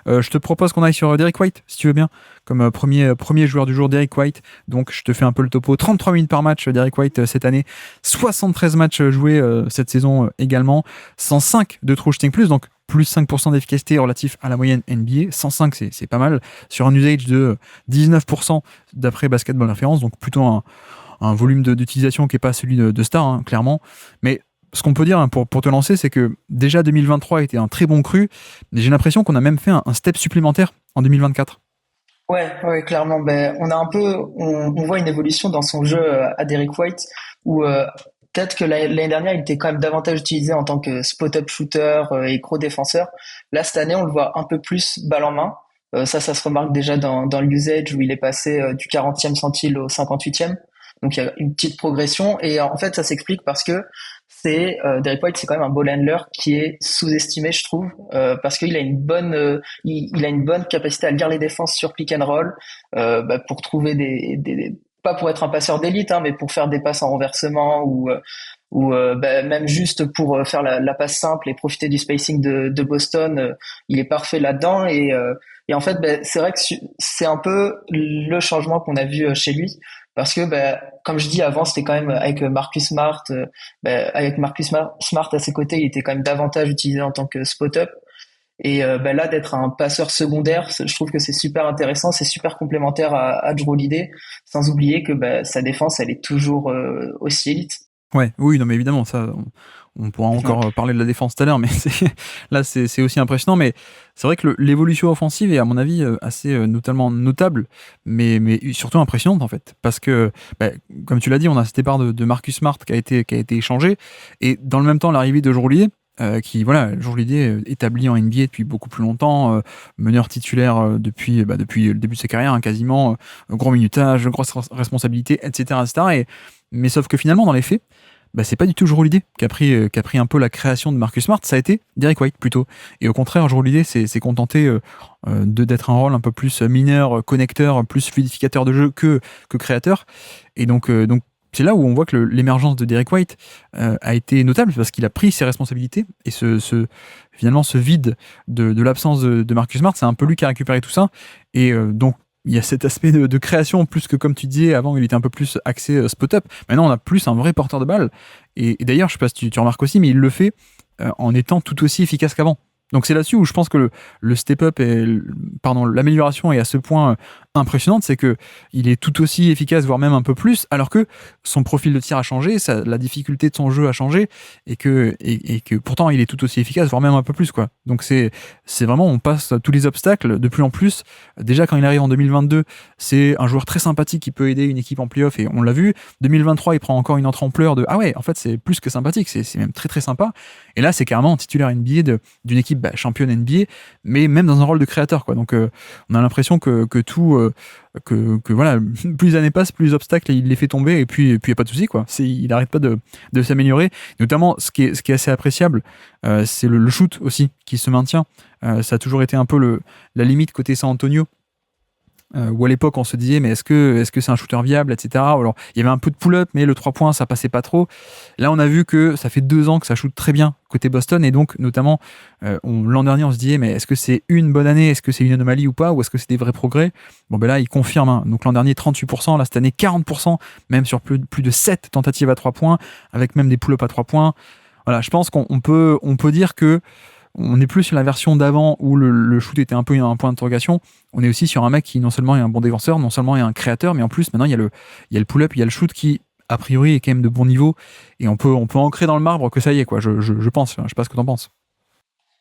Je te propose qu'on aille sur Derrick White, si tu veux bien, comme premier joueur du jour, Derrick White. Donc, je te fais un peu le topo. 33 minutes par match, Derrick White, cette année. 73 matchs joués cette saison également. 105 de true shooting plus, donc plus 5% d'efficacité relatif à la moyenne NBA. 105, c'est pas mal. Sur un usage de 19% d'après Basketball Référence, donc plutôt un volume d'utilisation qui n'est pas celui de Star, hein, clairement. Mais ce qu'on peut dire, hein, pour te lancer, c'est que déjà 2023 était un très bon cru, mais j'ai l'impression qu'on a même fait un step supplémentaire en 2024. Ouais, ouais, clairement. Ben, on voit une évolution dans son jeu à Derrick White, où peut-être que l'année dernière, il était quand même davantage utilisé en tant que spot-up shooter et gros défenseur. Là, cette année, on le voit un peu plus balle en main. Ça se remarque déjà dans l'usage où il est passé du 40e centile au 58e. Donc, il y a une petite progression. Et en fait, ça s'explique parce que Derrick White, c'est quand même un ball handler qui est sous-estimé, je trouve, parce qu'il a une bonne il a une bonne capacité à lire les défenses sur pick and roll, pour trouver pas pour être un passeur d'élite, hein, mais pour faire des passes en renversement ou même juste pour faire la passe simple et profiter du spacing de Boston. Il est parfait là-dedans et en fait, c'est vrai que c'est un peu le changement qu'on a vu chez lui. Parce que, comme je dis avant, c'était quand même avec Marcus Smart, Smart à ses côtés, il était quand même davantage utilisé en tant que spot-up. Et là, d'être un passeur secondaire, je trouve que c'est super intéressant, c'est super complémentaire à Jrue Holiday, sans oublier que sa défense, elle est toujours aussi élite. Ouais, oui, non, mais évidemment, ça, on pourra Ouais. encore parler de la défense tout à l'heure, mais là, c'est aussi impressionnant. Mais c'est vrai que l'évolution offensive est, à mon avis, assez notamment notable, mais surtout impressionnante, en fait. Parce que, comme tu l'as dit, on a ce départ de Marcus Smart qui a été échangé, et dans le même temps, l'arrivée de Jrue Holiday, qui, voilà, Jrue Holiday, établi en NBA depuis beaucoup plus longtemps, meneur titulaire depuis le début de sa carrière, hein, quasiment, gros minutage, grosse responsabilité, etc., etc. Mais sauf que finalement, dans les faits, c'est pas du tout Jrue Holiday qui a pris un peu la création de Marcus Smart, ça a été Derrick White plutôt. Et au contraire, Jrue Holiday s'est contenté d'être un rôle un peu plus mineur, connecteur, plus fluidificateur de jeu que créateur. Et donc c'est là où on voit que l'émergence de Derrick White a été notable parce qu'il a pris ses responsabilités et finalement ce vide de l'absence de Marcus Smart, c'est un peu lui qui a récupéré tout ça. Et donc il y a cet aspect de création, plus que comme tu disais, avant il était un peu plus axé spot-up. Maintenant on a plus un vrai porteur de balle. Et d'ailleurs, je sais pas si tu remarques aussi, mais il le fait en étant tout aussi efficace qu'avant. Donc c'est là-dessus où je pense que le step-up l'amélioration est à ce point impressionnante, c'est que il est tout aussi efficace, voire même un peu plus, alors que son profil de tir a changé, la difficulté de son jeu a changé, et que pourtant il est tout aussi efficace, voire même un peu plus, quoi. Donc c'est vraiment, on passe tous les obstacles de plus en plus. Déjà quand il arrive en 2022, c'est un joueur très sympathique qui peut aider une équipe en playoff, et on l'a vu. 2023, il prend encore une entrée en pleurs de ah ouais, en fait c'est plus que sympathique, c'est même très très sympa. Et là c'est carrément titulaire NBA d'une équipe championne NBA, mais même dans un rôle de créateur, quoi. Donc on a l'impression que tout que voilà, plus les années passent, plus les obstacles il les fait tomber, et puis y a pas de souci, quoi. Il arrête pas de s'améliorer. Notamment ce qui est assez appréciable, c'est le shoot aussi qui se maintient. Ça a toujours été un peu la limite côté San Antonio, où à l'époque on se disait mais est-ce que c'est un shooter viable, etc. Alors il y avait un peu de pull-up, mais le 3 points ça passait pas trop. Là on a vu que ça fait 2 ans que ça shoot très bien côté Boston, et donc notamment l'an dernier on se disait mais est-ce que c'est une bonne année, est-ce que c'est une anomalie ou pas, ou est-ce que c'est des vrais progrès. Bon là il confirme, hein. Donc l'an dernier 38%, là cette année 40%, même sur plus de 7 tentatives à 3 points, avec même des pull-up à 3 points. Voilà, je pense qu'on peut dire que on n'est plus sur la version d'avant où le shoot était un peu un point d'interrogation. On est aussi sur un mec qui non seulement est un bon défenseur, non seulement est un créateur, mais en plus maintenant il y a le pull-up, il y a le shoot qui a priori est quand même de bon niveau, et on peut ancrer dans le marbre que ça y est, quoi. Je pense, je sais pas ce que t'en penses.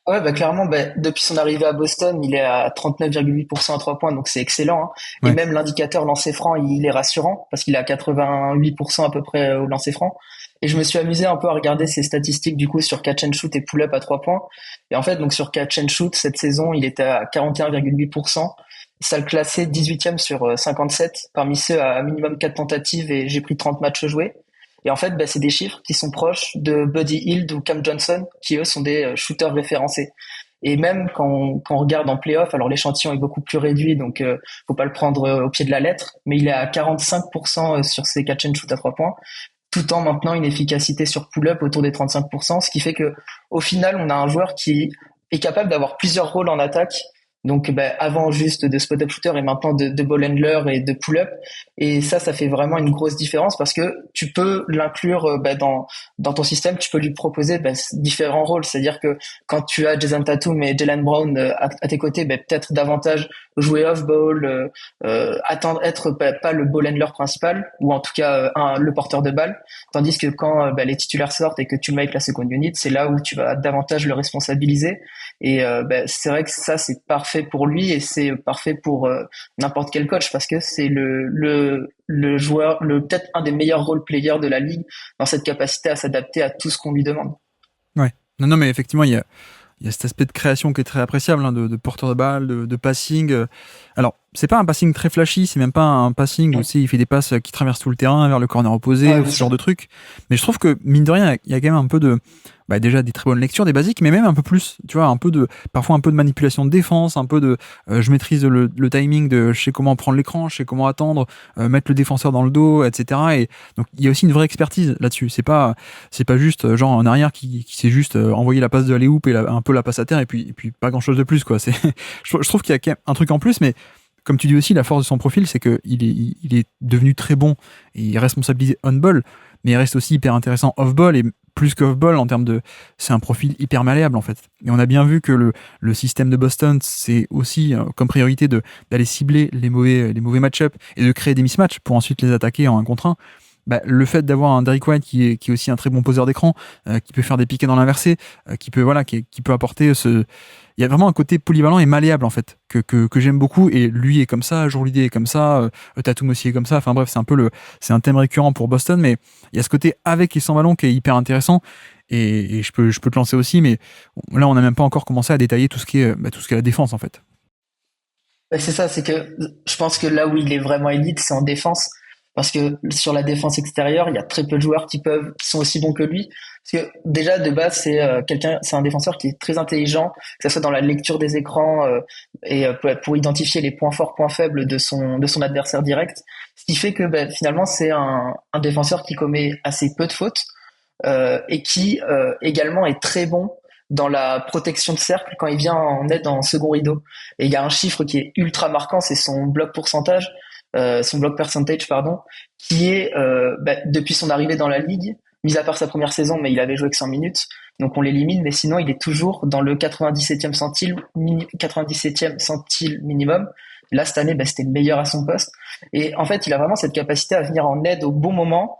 Ouais, clairement, depuis son arrivée à Boston, il est à 39,8% à 3 points, donc c'est excellent, hein. Et Ouais. même l'indicateur lancer franc, il est rassurant, parce qu'il est à 88% à peu près au lancer franc. Et je me suis amusé un peu à regarder ses statistiques, du coup, sur catch and shoot et pull-up à 3 points. Et en fait, donc sur catch and shoot, cette saison, il était à 41,8%. Ça le classait 18e sur 57, parmi ceux à minimum 4 tentatives, et j'ai pris 30 matchs joués. Et en fait, c'est des chiffres qui sont proches de Buddy Hield ou Cam Johnson, qui eux sont des shooters référencés. Et même quand on regarde en playoff, alors l'échantillon est beaucoup plus réduit, donc faut pas le prendre au pied de la lettre, mais il est à 45% sur ses catch and shoot à 3 points, tout en maintenant une efficacité sur pull-up autour des 35%, ce qui fait que au final, on a un joueur qui est capable d'avoir plusieurs rôles en attaque, Donc, avant juste de spot-up shooter et maintenant de ball handler et de pull-up. Et ça fait vraiment une grosse différence parce que tu peux l'inclure dans ton système, tu peux lui proposer différents rôles. C'est-à-dire que quand tu as Jason Tatum et Jaylen Brown à tes côtés, peut-être davantage jouer off-ball, attendre être pas le ball handler principal ou en tout cas le porteur de balle. Tandis que quand les titulaires sortent et que tu le mets avec la second unit, c'est là où tu vas davantage le responsabiliser. Et c'est vrai que ça c'est parfait pour lui et c'est parfait pour n'importe quel coach parce que c'est le joueur, peut-être un des meilleurs role players de la ligue dans cette capacité à s'adapter à tout ce qu'on lui demande. Ouais. Non, mais effectivement, il y a cet aspect de création qui est très appréciable, hein, de porteur de balle, de passing. Alors, c'est pas un passing très flashy, c'est même pas un passing où il fait des passes qui traversent tout le terrain vers le corner opposé, ou ce genre de truc. Mais je trouve que, mine de rien, il y a quand même un peu de... déjà des très bonnes lectures, des basiques, mais même un peu plus, tu vois, parfois un peu de manipulation de défense, un peu de... je maîtrise le timing, je sais comment prendre l'écran, je sais comment attendre, mettre le défenseur dans le dos, etc. Et donc, il y a aussi une vraie expertise là-dessus. C'est pas juste genre un arrière qui sait juste envoyer la passe de alley-oop et un peu la passe à terre et puis pas grand-chose de plus, quoi. Je trouve qu'il y a quand même un truc en plus, mais comme tu dis aussi, la force de son profil, c'est qu'il est devenu très bon et il est responsabilisé on-ball, mais il reste aussi hyper intéressant off-ball et plus que off-ball en termes de... C'est un profil hyper malléable en fait. Et on a bien vu que le système de Boston, c'est aussi comme priorité d'aller cibler les mauvais match-up et de créer des mismatchs pour ensuite les attaquer en 1 contre 1. Le fait d'avoir un Derrick White qui est aussi un très bon poseur d'écran, qui peut faire des piquets dans l'inversé, qui peut apporter il y a vraiment un côté polyvalent et malléable en fait que j'aime beaucoup, et lui est comme ça, Jourdain est comme ça, Tatum aussi est comme ça. Enfin bref, c'est un thème récurrent pour Boston, mais il y a ce côté avec et sans ballon qui est hyper intéressant, et je peux te lancer aussi, mais là on n'a même pas encore commencé à détailler tout ce qui est la défense en fait. C'est ça, c'est que je pense que là où il est vraiment élite, c'est en défense. Parce que sur la défense extérieure, il y a très peu de joueurs qui sont aussi bons que lui. Parce que déjà de base, c'est un défenseur qui est très intelligent, que ce soit dans la lecture des écrans et pour identifier les points forts, points faibles de son adversaire direct. Ce qui fait que finalement c'est un défenseur qui commet assez peu de fautes et qui également est très bon dans la protection de cercle quand il vient en aide en second rideau. Et il y a un chiffre qui est ultra marquant, c'est son bloc pourcentage. Son block percentage, pardon, qui est depuis son arrivée dans la ligue, mis à part sa première saison, mais il avait joué que 100 minutes, donc on l'élimine, mais sinon il est toujours dans le 97e centile minimum. Là cette année, c'était le meilleur à son poste, et en fait il a vraiment cette capacité à venir en aide au bon moment,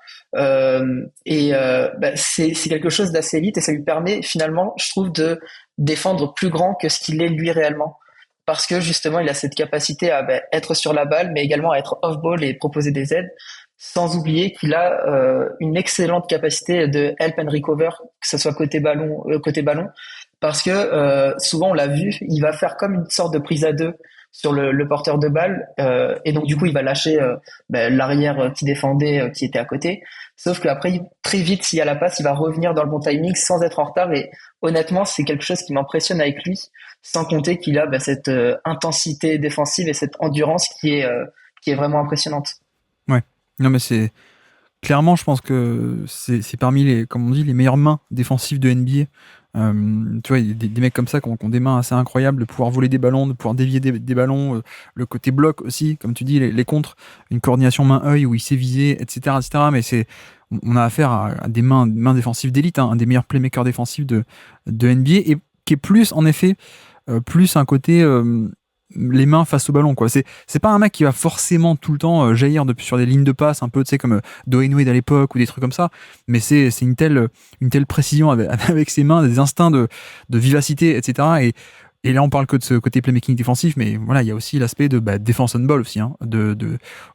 c'est quelque chose d'assez élite, et ça lui permet finalement, je trouve, de défendre plus grand que ce qu'il est lui réellement. Parce que justement, il a cette capacité à être sur la balle, mais également à être off-ball et proposer des aides, sans oublier qu'il a une excellente capacité de help and recover, que ce soit côté ballon, parce que souvent on l'a vu, il va faire comme une sorte de prise à deux sur le porteur de balle, et donc du coup il va lâcher l'arrière qui défendait, qui était à côté. Sauf qu'après, très vite, s'il y a la passe, il va revenir dans le bon timing sans être en retard. Et honnêtement, c'est quelque chose qui m'impressionne avec lui, sans compter qu'il a cette intensité défensive et cette endurance qui est vraiment impressionnante. Ouais. Non, mais c'est clairement, je pense que c'est parmi les, comme on dit, les meilleures mains défensives de NBA. Tu vois, il y a des mecs comme ça qui ont des mains assez incroyables, de pouvoir voler des ballons, de pouvoir dévier des ballons, le côté bloc aussi, comme tu dis, les contres, une coordination main-œil où il sait viser, etc., etc. Mais on a affaire à des mains défensives d'élite, hein, un des meilleurs playmakers défensifs de NBA, et qui est plus, en effet, plus un côté les mains face au ballon, quoi. C'est pas un mec qui va forcément tout le temps jaillir sur des lignes de passe un peu, tu sais, comme Dwayne Wade à l'époque ou des trucs comme ça, mais c'est une telle précision avec ses mains, des instincts de vivacité, etc. Et là on parle que de ce côté playmaking défensif, mais voilà, il y a aussi l'aspect de défense on ball aussi, hein,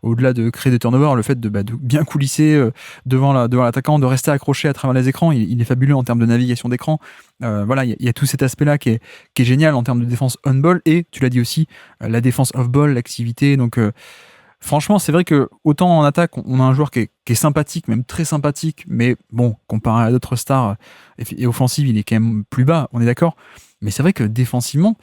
au-delà de créer des turnovers, le fait de bien coulisser devant l'attaquant, de rester accroché à travers les écrans. Il est fabuleux en termes de navigation d'écran. Voilà, il y a tout cet aspect-là qui est génial en termes de défense on-ball, et tu l'as dit aussi, la défense off-ball, l'activité. Donc franchement, c'est vrai que autant en attaque, on a un joueur qui est sympathique, même très sympathique, mais bon, comparé à d'autres stars et offensives, il est quand même plus bas, on est d'accord. Mais c'est vrai que défensivement,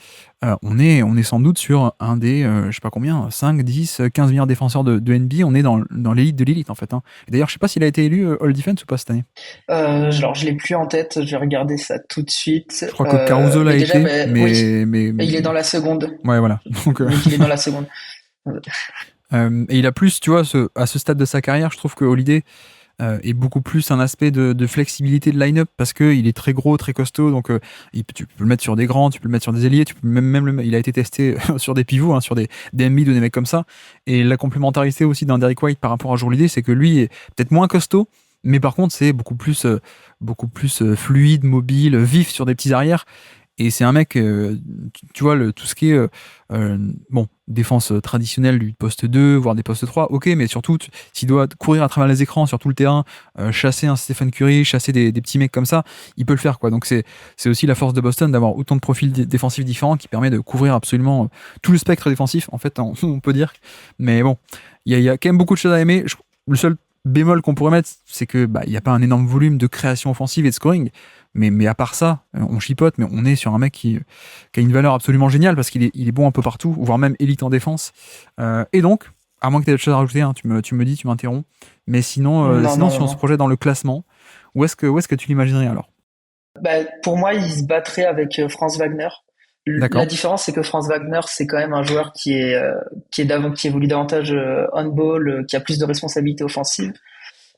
on est sans doute sur un des, je sais pas combien, 5, 10, 15 meilleurs défenseurs de NBA. On est dans l'élite de l'élite, en fait, hein. Et d'ailleurs, je sais pas s'il a été élu All Defense ou pas cette année. Alors, je l'ai plus en tête, je vais regarder ça tout de suite. Je crois que Caruso l'a Mais déjà, été, bah, oui, mais il est dans la seconde. ouais, voilà. Donc, Donc, il est dans la seconde. et il a plus, tu vois, à ce stade de sa carrière, je trouve que Holiday est beaucoup plus un aspect de flexibilité de line-up parce qu'il est très gros, très costaud. Donc, tu peux le mettre sur des grands, tu peux le mettre sur des ailiers, tu peux il a été testé sur des pivots, hein, sur des Embiid ou des mecs comme ça. Et la complémentarité aussi d'un Derrick White par rapport à Jrue Holiday, c'est que lui est peut-être moins costaud, mais par contre, c'est beaucoup plus fluide, mobile, vif sur des petits arrières. Et c'est un mec, tu vois, tout ce qui est bon, défense traditionnelle du poste 2, voire des postes 3, ok, mais surtout, s'il doit courir à travers les écrans sur tout le terrain, chasser un Stephen Curry, chasser des petits mecs comme ça, il peut le faire, quoi. Donc c'est aussi la force de Boston d'avoir autant de profils défensifs différents qui permet de couvrir absolument tout le spectre défensif, en fait, on peut dire. Mais bon, il y a quand même beaucoup de choses à aimer. Le seul bémol qu'on pourrait mettre, c'est que il n'y a pas un énorme volume de création offensive et de scoring. Mais à part ça, on chipote, mais on est sur un mec qui a une valeur absolument géniale parce qu'il est bon un peu partout, voire même élite en défense. Et donc, à moins que tu aies d'autres choses à rajouter, hein, tu me dis, tu m'interromps. Mais sinon, Non, sinon non, si non, on se non. projette dans le classement, où est-ce que tu l'imaginerais alors? Bah, pour moi, il se battrait avec Franz Wagner. La D'accord. différence, c'est que Franz Wagner, c'est quand même un joueur qui évolue davantage on-ball, qui a plus de responsabilités offensives.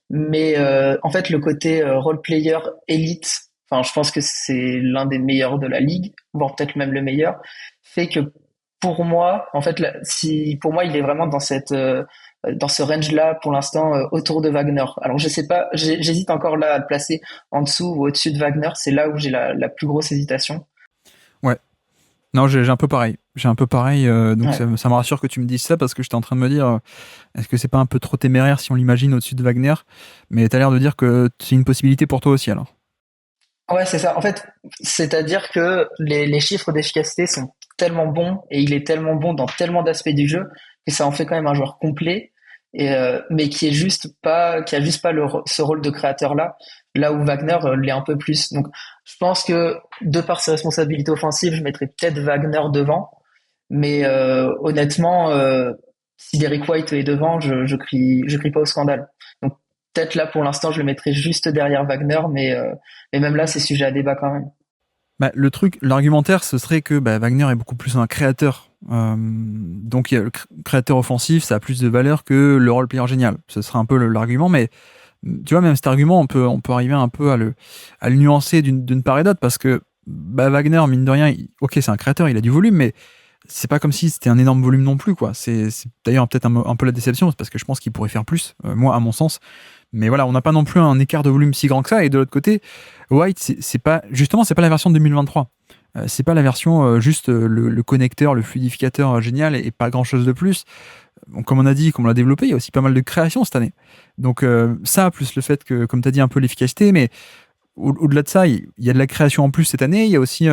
Mais en fait, le côté role player élite, enfin, je pense que c'est l'un des meilleurs de la ligue, voire peut-être même le meilleur, fait que pour moi, en fait, si pour moi, il est vraiment dans ce range-là pour l'instant autour de Wagner. Alors je sais pas, j'hésite encore là à le placer en dessous ou au-dessus de Wagner. C'est là où j'ai la plus grosse hésitation. Ouais. Non, j'ai un peu pareil. J'ai un peu pareil, donc Ouais. ça me rassure que tu me dises ça parce que j'étais en train de me dire, est-ce que c'est pas un peu trop téméraire si on l'imagine au-dessus de Wagner? Mais t'as l'air de dire que c'est une possibilité pour toi aussi alors. Ouais, c'est ça. En fait, c'est-à-dire que les chiffres d'efficacité sont tellement bons et il est tellement bon dans tellement d'aspects du jeu que ça en fait quand même un joueur complet et mais qui a juste pas ce rôle de créateur là où Wagner l'est un peu plus. Donc, je pense que de par ses responsabilités offensives, je mettrais peut-être Wagner devant, mais honnêtement, si Derrick White est devant, je crie pas au scandale. Donc peut-être là pour l'instant, je le mettrais juste derrière Wagner, mais même là, c'est sujet à débat quand même. L'argumentaire, ce serait que Wagner est beaucoup plus un créateur. Donc, il y a le créateur offensif, ça a plus de valeur que le role player génial. Ce serait un peu l'argument, mais tu vois, même cet argument, on peut arriver un peu à le nuancer d'une part et d'autre, parce que Wagner, mine de rien, ok, c'est un créateur, il a du volume, mais c'est pas comme si c'était un énorme volume non plus, quoi. C'est d'ailleurs peut-être un peu la déception, c'est parce que je pense qu'il pourrait faire plus, moi, à mon sens. Mais voilà, on n'a pas non plus un écart de volume si grand que ça. Et de l'autre côté, White, c'est pas justement, c'est pas la version de 2023. C'est pas la version juste le connecteur, le fluidificateur génial et pas grand chose de plus. Bon, comme on a dit, comme on l'a développé, il y a aussi pas mal de création cette année. Donc ça, plus le fait que, comme tu as dit, un peu l'efficacité, mais au-delà de ça, il y a de la création en plus cette année. Il y a aussi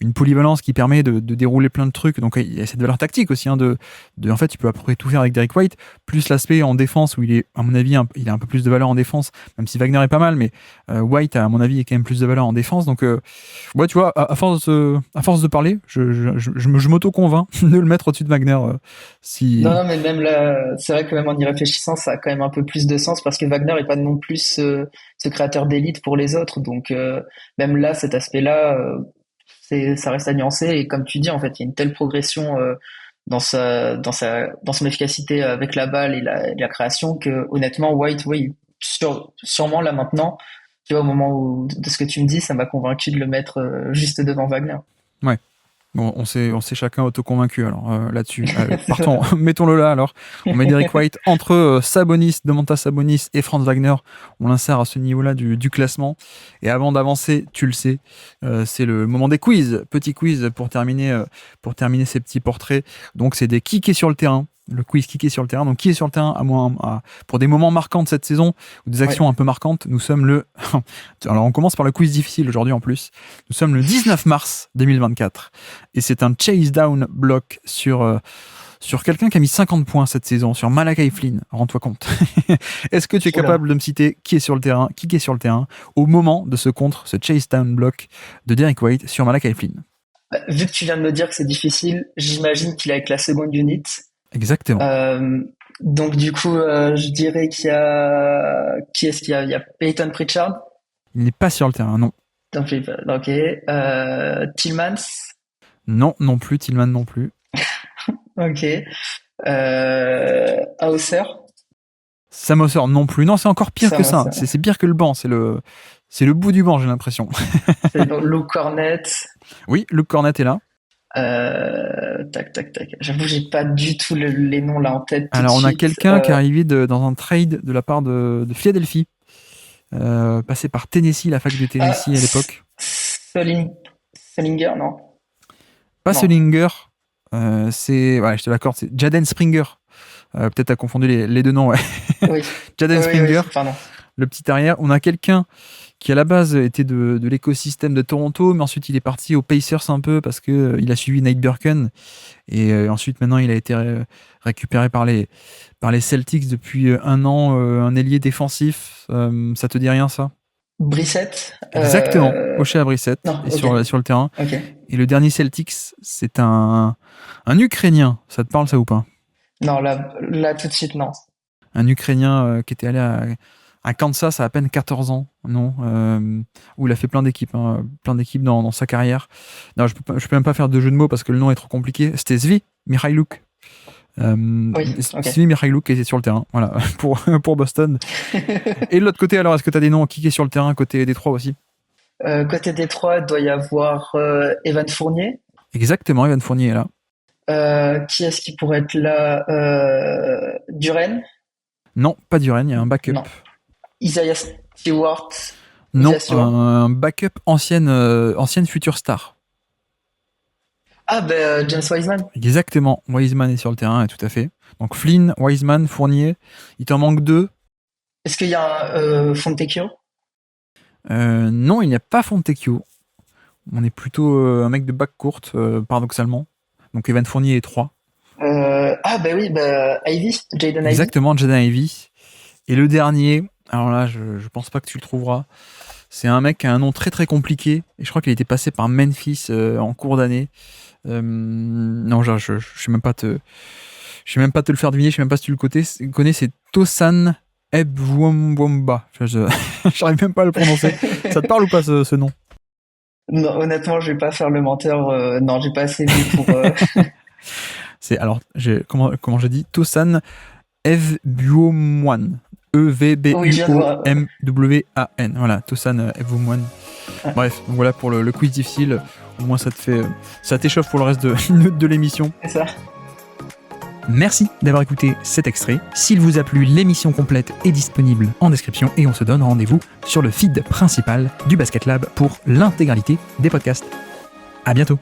une polyvalence qui permet de dérouler plein de trucs. Donc il y a cette valeur tactique aussi. Hein, en fait, tu peux à peu près tout faire avec Derrick White. Plus l'aspect en défense où il est, à mon avis, il a un peu plus de valeur en défense. Même si Wagner est pas mal, mais White, à mon avis, est quand même plus de valeur en défense. Donc, ouais, tu vois, à force de parler, je m'auto-convainc de le mettre au-dessus de Wagner. Non, Si... non, mais même là, c'est vrai que même en y réfléchissant, ça a quand même un peu plus de sens parce que Wagner est pas non plus ce créateur d'élite pour les autres. Donc même là, cet aspect-là, ça reste à nuancer. Et comme tu dis, en fait, il y a une telle progression dans son efficacité avec la balle et la création que honnêtement, White, oui, sûrement là maintenant, tu vois, au moment de ce que tu me dis, ça m'a convaincu de le mettre juste devant Wagner. Ouais. Bon, on s'est chacun autoconvaincu alors là-dessus. Allez, partons, mettons-le là alors. On met Derrick White entre Sabonis, Domantas Sabonis et Franz Wagner. On l'insère à ce niveau-là du classement. Et avant d'avancer, tu le sais, c'est le moment des quiz. Petit quiz pour terminer ces petits portraits. Donc c'est des qui est sur le terrain. Le quiz qui est sur le terrain. Donc qui est sur le terrain pour des moments marquants de cette saison ou des Ouais. actions un peu marquantes. Nous sommes le... Alors on commence par le quiz difficile aujourd'hui en plus. Nous sommes le 19 mars 2024. Et c'est un chase down block sur quelqu'un qui a mis 50 points cette saison, sur Malachi Flynn, rends-toi compte. Est-ce que tu es Oula. capable de me citer qui est sur le terrain au moment de ce chase down block de Derrick White sur Malachi Flynn? Vu que tu viens de me dire que c'est difficile, j'imagine qu'il est avec la seconde unit. Exactement. Donc du coup, je dirais qu'il y a... Qui est-ce qu'il y a? Il y a Peyton Pritchard. Il n'est pas sur le terrain, non. Donc, ok. Tillmans. Non, non plus. Tillman non plus. Ok. Hauser. Sam Hauser non plus. Non, c'est encore pire Sam que ça. Hauser. C'est pire que le banc. C'est le bout du banc, j'ai l'impression. C'est donc Luke Cornett. Oui, Luke Cornett est là. Tac, tac, tac. J'avoue, j'ai pas du tout les noms là en tête tout de Alors, on a suite. quelqu'un qui est arrivé dans un trade de la part de Philadelphie. Passé par Tennessee, la fac de Tennessee à l'époque. Selinger, non. Pas Non. Selinger. Je te l'accorde, c'est Jaden Springer. Peut-être à confondu les deux noms, ouais. Oui. Jaden Oui, Springer, oui, pardon. le petit arrière. On a quelqu'un qui à la base était de l'écosystème de Toronto, mais ensuite il est parti aux Pacers un peu parce que il a suivi Nate Burken et ensuite maintenant il a été récupéré par les Celtics depuis un an, un ailier défensif. Ça te dit rien ça? Brissett. Exactement, Osha Brissett Non, est ok. sur le terrain. Ok. Et le dernier Celtics, c'est un Ukrainien. Ça te parle ça ou pas? Non, là tout de suite, non. Un Ukrainien qui était allé à Kansas à peine 14 ans, non, où il a fait plein d'équipes dans sa carrière. Non, je peux même pas faire de jeu de mots parce que le nom est trop compliqué. C'était Svi Mikhailuk. Oui, ok. Svi Mikhailuk qui était sur le terrain, voilà, pour Boston. Et de l'autre côté, alors, est-ce que tu as des noms qui est sur le terrain côté Détroit aussi? Côté Détroit, il doit y avoir Evan Fournier. Exactement, Evan Fournier est là. Qui est-ce qui pourrait être là? Duren? Non, pas Duren, il y a un backup. Non. Isaiah Stewart. Non, Isaiah Stewart. un backup ancienne future star. Ah, ben James Wiseman. Exactement, Wiseman est sur le terrain, tout à fait. Donc Flynn, Wiseman, Fournier, il t'en manque 2. Est-ce qu'il y a Fontecchio? Non, il n'y a pas Fontecchio. On est plutôt un mec de back courte, paradoxalement. Donc Evan Fournier est 3. Oui, Ivy, Jaden Ivy. Exactement, Jaden Ivy. Et le dernier, alors là, je pense pas que tu le trouveras. C'est un mec qui a un nom très très compliqué. Et je crois qu'il était passé par Memphis en cours d'année. Non, je sais même pas te le faire deviner. Je sais même pas si tu le connais. C'est Tosan Ebwomwomba. J'arrive même pas à le prononcer. Ça te parle ou pas ce nom? Non, honnêtement, je vais pas faire le menteur. Non, j'ai pas assez vu pour. C'est alors, comment j'ai dit, Tosan Evbuomwan. E-V-B-U-O-M-W-A-N. Voilà, Tosan Evbuomwan. Ouais. Bref, donc voilà pour le quiz difficile. Au moins ça t'échauffe pour le reste de l'émission. C'est ça. Merci d'avoir écouté cet extrait. S'il vous a plu, l'émission complète est disponible en description et on se donne rendez-vous sur le feed principal du Basket Lab pour l'intégralité des podcasts. À bientôt.